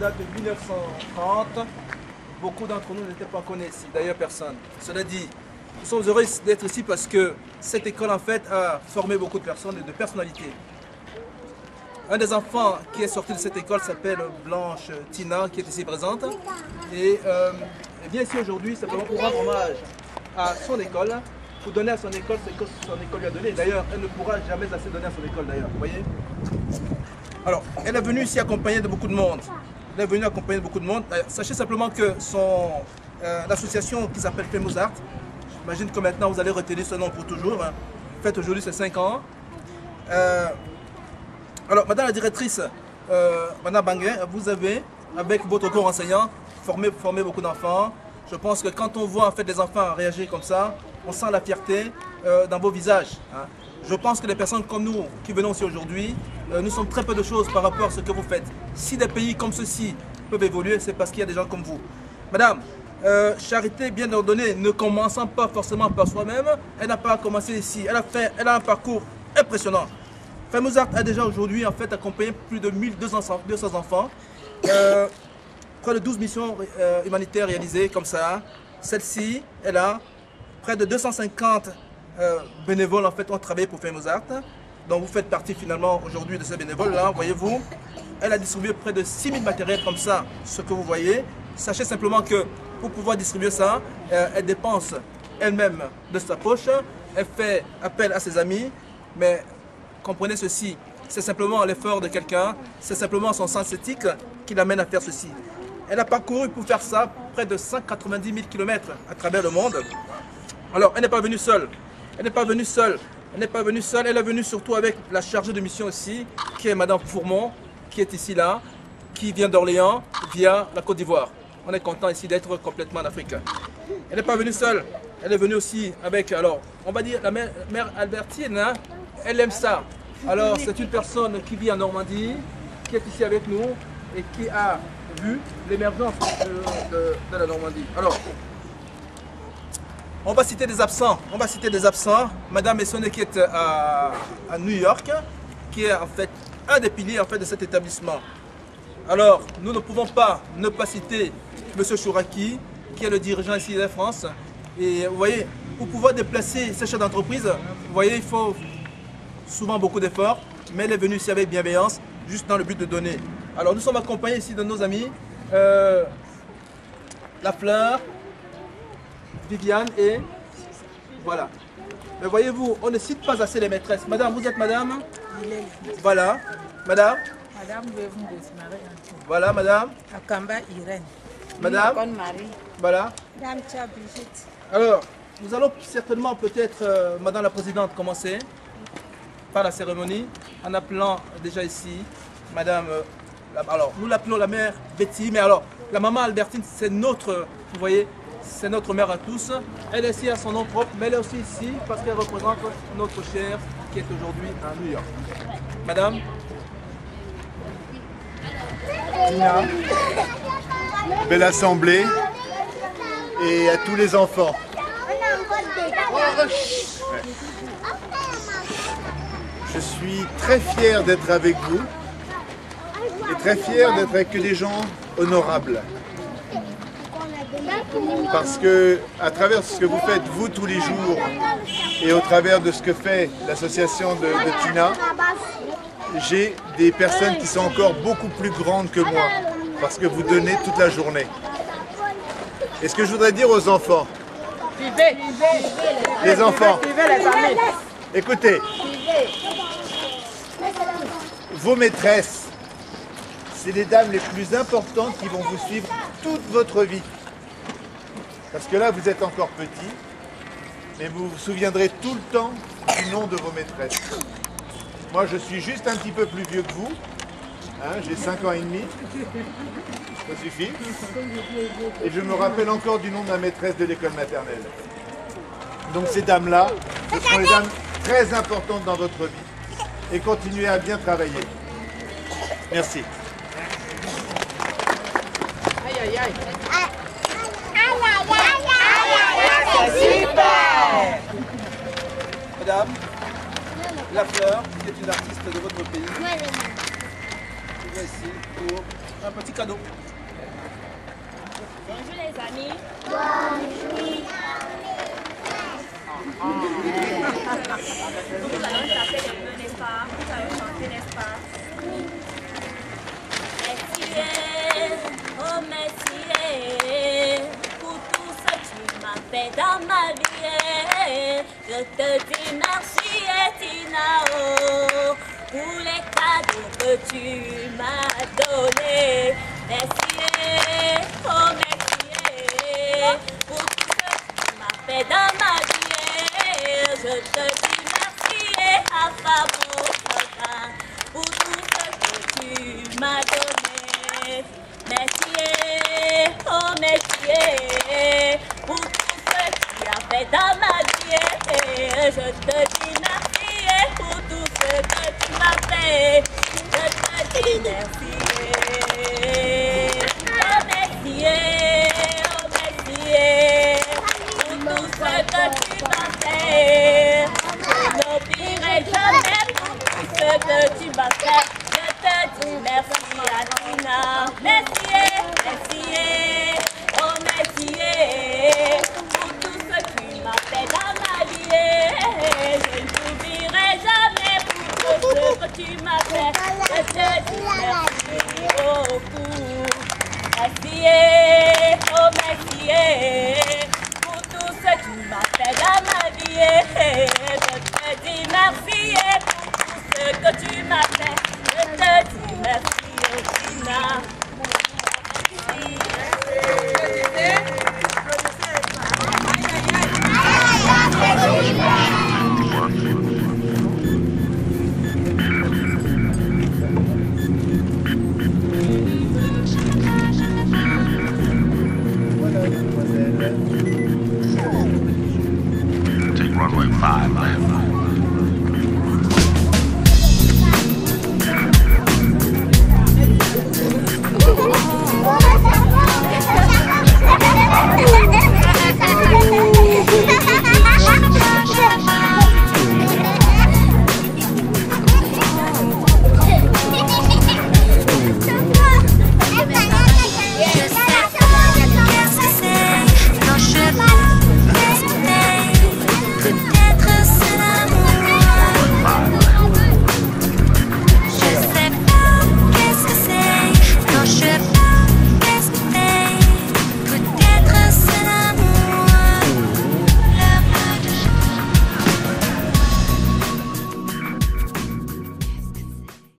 date de 1930. Beaucoup d'entre nous n'étaient pas connus ici, d'ailleurs personne. Cela dit, nous sommes heureux d'être ici parce que cette école en fait a formé beaucoup de personnes et de personnalités. Un des enfants qui est sorti de cette école s'appelle Blanche Tina, qui est ici présente. Et elle vient ici aujourd'hui simplement pour rendre hommage à son école, pour donner à son école ce que son école lui a donné. D'ailleurs, elle ne pourra jamais assez donner à son école d'ailleurs, vous voyez. Alors, elle est venue ici accompagnée de beaucoup de monde. Elle est venue accompagnée de beaucoup de monde. Sachez simplement que l'association qui s'appelle Famous Art, j'imagine que maintenant vous allez retenir ce nom pour toujours. Hein. Faites aujourd'hui ses 5 ans. Alors, madame la directrice, madame Banguin, vous avez, avec votre corps enseignant, formé beaucoup d'enfants. Je pense que quand on voit en fait des enfants réagir comme ça, on sent la fierté dans vos visages. Hein. Je pense que les personnes comme nous qui venons ici aujourd'hui, nous sommes très peu de choses par rapport à ce que vous faites. Si des pays comme ceux-ci peuvent évoluer, c'est parce qu'il y a des gens comme vous. Madame, charité bien ordonnée, ne commençant pas forcément par soi-même, elle n'a pas commencé ici. Elle a un parcours impressionnant. Famous Art a déjà aujourd'hui en fait accompagné plus de 1200 enfants. Près de 12 missions humanitaires réalisées comme ça. Celle-ci, elle a près de 250 bénévoles en fait ont travaillé pour Famous Art. Donc vous faites partie finalement aujourd'hui de ces bénévoles-là, voyez-vous. Elle a distribué près de 6000 matériels comme ça, ce que vous voyez. Sachez simplement que pour pouvoir distribuer ça, elle dépense elle-même de sa poche. Elle fait appel à ses amis, mais comprenez ceci, c'est simplement l'effort de quelqu'un, c'est simplement son sens éthique qui l'amène à faire ceci. Elle a parcouru pour faire ça près de 190 000 km à travers le monde. Alors, elle n'est pas venue seule. Elle n'est pas venue seule. Elle n'est pas venue seule. Elle est venue surtout avec la chargée de mission ici, qui est Madame Fourmont, qui est ici là, qui vient d'Orléans via la Côte d'Ivoire. On est content ici d'être complètement en Afrique. Elle n'est pas venue seule. Elle est venue aussi avec, alors, on va dire la mère Albertine. Hein, elle aime ça. Alors, c'est une personne qui vit en Normandie, qui est ici avec nous et qui a vu l'émergence de la Normandie. Alors, on va citer des absents. On va citer des absents. Madame Essonné qui est à New York, qui est en fait un des piliers en fait de cet établissement. Alors, nous ne pouvons pas ne pas citer Monsieur Chouraki, qui est le dirigeant ici de France. Et vous voyez, pour pouvoir déplacer ces chefs d'entreprise, vous voyez, il faut souvent beaucoup d'efforts, mais elle est venue ici avec bienveillance, juste dans le but de donner. Alors nous sommes accompagnés ici de nos amis, La Fleur, Viviane et voilà. Mais voyez-vous, on ne cite pas assez les maîtresses. Madame, vous êtes madame? Voilà. Madame? Madame Voilà, madame. Akamba Irène. Madame? Marie. Voilà. Madame Tia Brigitte. Alors, nous allons certainement peut-être, madame la présidente, commencer par la cérémonie en appelant déjà ici madame, alors nous l'appelons la mère Betty, mais alors la maman Albertine c'est notre, vous voyez, c'est notre mère à tous. Elle est ici à son nom propre, mais elle est aussi ici parce qu'elle représente notre chère qui est aujourd'hui à New York. Madame Tina, belle assemblée et à tous les enfants. Je suis très fier d'être avec vous et très fier d'être avec des gens honorables. Parce que à travers ce que vous faites vous tous les jours et au travers de ce que fait l'association de Tina, j'ai des personnes qui sont encore beaucoup plus grandes que moi parce que vous donnez toute la journée. Et ce que je voudrais dire aux enfants, les enfants, écoutez, vos maîtresses, c'est les dames les plus importantes qui vont vous suivre toute votre vie. Parce que là, vous êtes encore petit, mais vous vous souviendrez tout le temps du nom de vos maîtresses. Moi, je suis juste un petit peu plus vieux que vous. Hein, j'ai 5 ans et demi. Ça suffit. Et je me rappelle encore du nom de ma maîtresse de l'école maternelle. Donc ces dames-là, ce sont les dames très importantes dans votre vie. Et continuez à bien travailler. Merci. Aïe aïe aïe. Super. Madame La Fleur, qui est une artiste de votre pays, qui vient ici pour un petit cadeau. Bonjour les amis. Nous allons taper les mains, n'est-ce pas? Nous allons chanter, n'est-ce pas? Merci, oh merci, pour tout ce que tu m'as fait dans ma vie. Je te dis merci, Tinao, pour les cadeaux que tu m'as donnés. Merci, oh merci, pour tout ce que tu m'as fait dans ma vie. Je te dis merci, Afamo, pour tout ce que tu m'as donné. Merci, oh merci, pour tout ce que tu as fait dans ma vie. Je te dis merci pour tout ce que tu m'as fait. Je te dis merci. Oh merci, oh merci, pour tout ce que tu m'as fait. Je n'oublierai jamais pour tout ce que tu m'as fait. Je te dis merci, Atina. Merci, merci, oh merci, pour tout ce que tu m'as fait dans ma vie. Je n'oublierai jamais pour tout ce que tu m'as fait. Je te dis merci beaucoup. Merci, oh merci, pour tout ce que tu m'as fait dans ma vie. Je te dis merci pour tout ce que tu m'as fait.